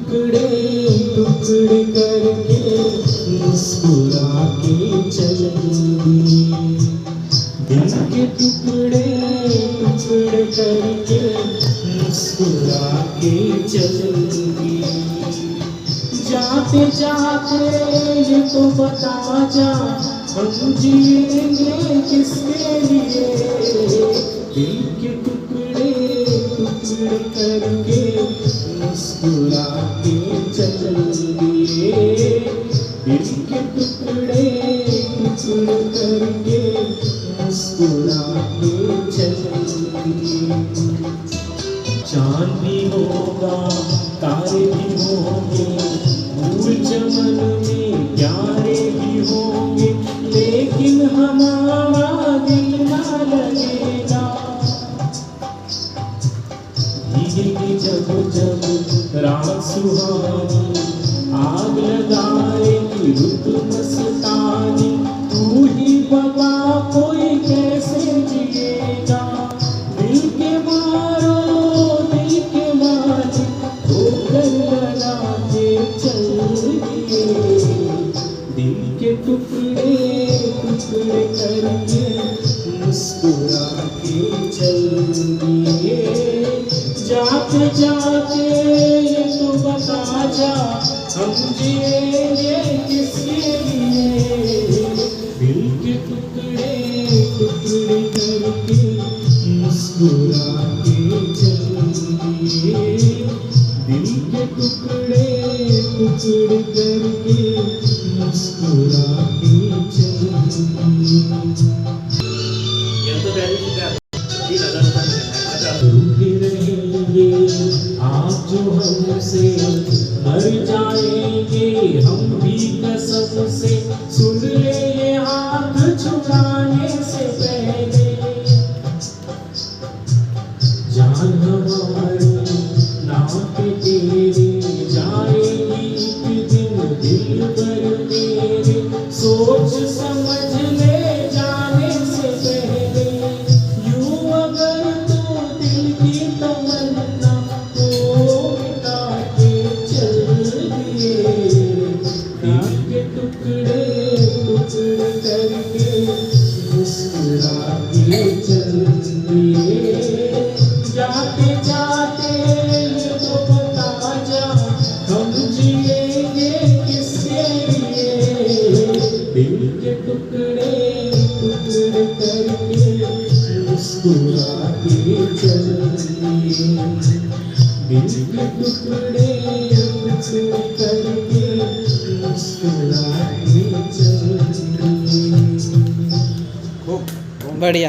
टुकड़े टुकड़े करके मुस्कुरा के चलेंगी। दिल के टुकड़े टुकड़े करके मुस्कुरा के चलेंगी। जाते जाते ये तो बता जा, हम जिएंगे किसके लिए? दिल के टुकड़े टुकड़े करके मुस्कुरा के चलेंगे। दिल के टुकड़े टुकड़े करके मुस्कुरा के चलेंगे। चांद भी होगा तारे भी होंगे, फूल चमन में प्यारे भी होंगे, लेकिन हमारा दिल ना लगेगा। भीगेगी जब जब रात सुहानी, आग लगाएगी रुत मस्तानी। तू ही बता कोई कैसे जिएगा? दिल के मारो दिल के मारे ठोकर लगा के चल दिए। दिल के टुकड़े टुकड़े करके मुस्कुरा के चल दिए। जाते जाते ये तो बता जा, हम जिएंगे किसके लिए? दिल के टुकड़े टुकड़े करके मुस्कुरा के चलेंगे। दिल के टुकड़े टुकड़े करके मुस्कुरा के चलेंगे। रूठे रहेंगे आप जो हमसे, मर जाएंगे हम भी कसम से। सुन ले ये हाथ छुड़ाने से पहले, जान हमारी नाम पे तेरे जाएगी एक दिन दिल पर मेरे। सोच समझ ले जाने से पहले, यूं अगर तू दिल की तमन्ना को मिटा के चल दिए। दिल के टुकड़े टुकड़े करके मुस्कुरा के चल दिए। जाते जाते ये तो बता जा, हम जिएंगे किसके लिए? दिल के टुकड़े टुकड़े करके मुस्कुरा के चलिए। दिल के टुकड़े टुकड़े करके मुस्कुरा के चलिए। बढ़िया।